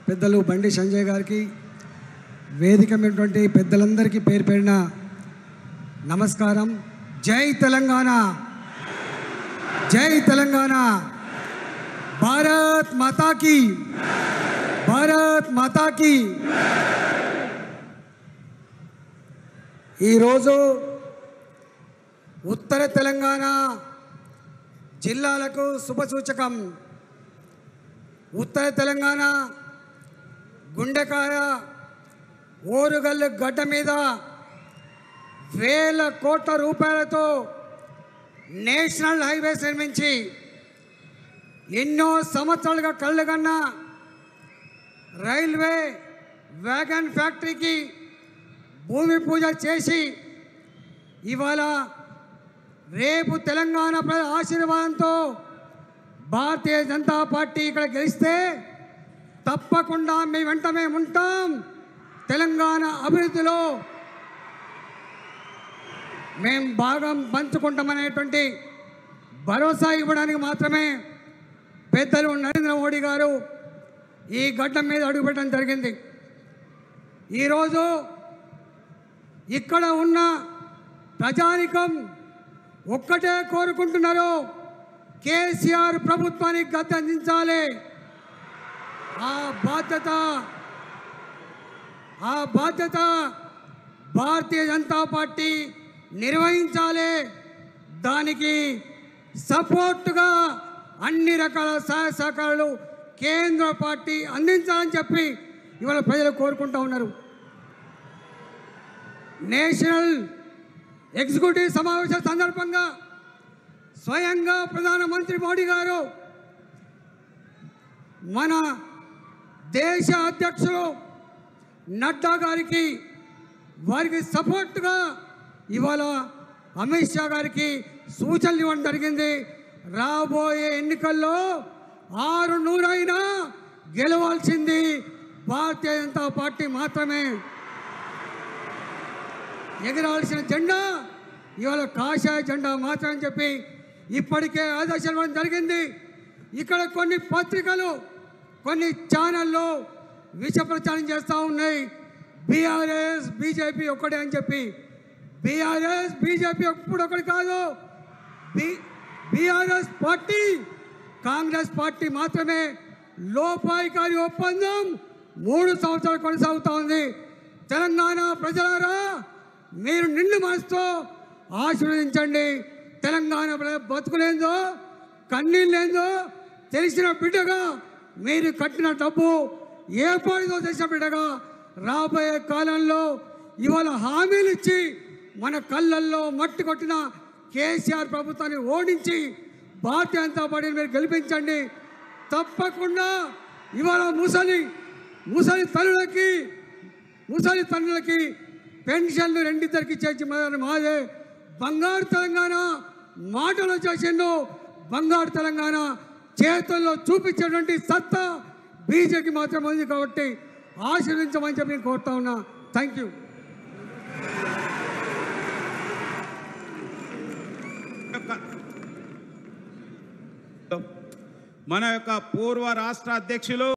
పెద్దలు బండి సంజయ్ గారికి, వేదిక మీదటువంటి పెద్దలందరికీ పేరు పేరిన నమస్కారం. జై తెలంగాణ, జై తెలంగాణ, భారత్ మాతా కీ, భారత్ మాతా కీ. ఈరోజు ఉత్తర తెలంగాణ జిల్లాలకు శుభసూచకం. ఉత్తర తెలంగాణ గుండెకాయ ఓరుగల్లు గడ్డ మీద వేల కోట్ల రూపాయలతో నేషనల్ హైవేస్ నిర్మించి ఎన్నో సంవత్సరాలుగా కళ్ళగన్న రైల్వే వ్యాగన్ ఫ్యాక్టరీకి భూమి పూజ చేసి ఇవాళ రేపు తెలంగాణ ప్రజల ఆశీర్వాదంతో భారతీయ జనతా పార్టీ ఇక్కడ గెలిస్తే తప్పకుండా మీ వెంట మేము ఉంటాం. తెలంగాణ అభివృద్ధిలో మేము భాగం పంచుకుంటామనేటువంటి భరోసా ఇవ్వడానికి మాత్రమే పెద్దలు నరేంద్ర మోడీ గారు ఈ గడ్డ మీద అడుగుపెట్టడం జరిగింది. ఈరోజు ఇక్కడ ఉన్న ప్రజానికం ఒక్కటే కోరుకుంటున్నారు, కేసీఆర్ ప్రభుత్వానికి గద్దె అందించాలి. ఆ బాధ్యత భారతీయ జనతా పార్టీ నిర్వహించాలి. దానికి సపోర్టుగా అన్ని రకాల సహాయ సహకారాలు కేంద్ర పార్టీ అందించాలని చెప్పి ఇవాళ ప్రజలు కోరుకుంటూ ఉన్నారు. నేషనల్ ఎగ్జిక్యూటివ్ సమావేశం సందర్భంగా స్వయంగా ప్రధానమంత్రి మోడీ గారు మన దేశ అధ్యక్షులు నడ్డా గారికి, వారికి సపోర్ట్గా ఇవాళ అమిత్ షా గారికి సూచనలు ఇవ్వడం జరిగింది. రాబోయే ఎన్నికల్లో 600 అయినా గెలవాల్సింది భారతీయ జనతా పార్టీ మాత్రమే. ఎగరాల్సిన జెండా ఇవాళ కాషాయ జెండా మాత్రమని చెప్పి ఇప్పటికే ఆదేశాలు ఇవ్వడం జరిగింది. ఇక్కడ కొన్ని పత్రికలు, కొన్ని ఛానళ్ళు విష ప్రచారం చేస్తూ ఉన్నాయి. బీఆర్ఎస్ బీజేపీ ఒక్కటే అని చెప్పి. బీఆర్ఎస్ బీజేపీ ఎప్పుడు ఒకటి కాదు. బీఆర్ఎస్ పార్టీ కాంగ్రెస్ పార్టీ మాత్రమే. లోపాయికారి ఒప్పందం 3 సంవత్సరాలు కొనసాగుతూ ఉంది. తెలంగాణ ప్రజలారా, మీరు నిండు మనసుతో ఆశీర్వదించండి. తెలంగాణ బతుకులేందో కన్నీళ్ళేందో తెలిసిన బిడ్డగా, మీరు కట్టిన డబ్బు ఏ పాడితో తెలిసిన బిడ్డగా రాబోయే కాలంలో ఇవాళ హామీలు ఇచ్చి మన కళ్ళల్లో మట్టి కొట్టిన కేసీఆర్ ప్రభుత్వాన్ని ఓడించి భారతీయ జనతా పార్టీని మీరు గెలిపించండి. తప్పకుండా ఇవాళ ముసలి తల్లులకి పెన్షన్లు రెండిద్దరికి చేసి మాదే బంగారు తెలంగాణ మాటలు చేసిండు. బంగారు తెలంగాణ చేతుల్లో చూపించేటువంటి సత్తా బీజేపీ మాత్రం ఉంది. కాబట్టి ఆశీర్వదించమని చెప్పి నేను కోరుతా ఉన్నా. Thank you. మన యొక్క పూర్వ రాష్ట్ర అధ్యక్షులు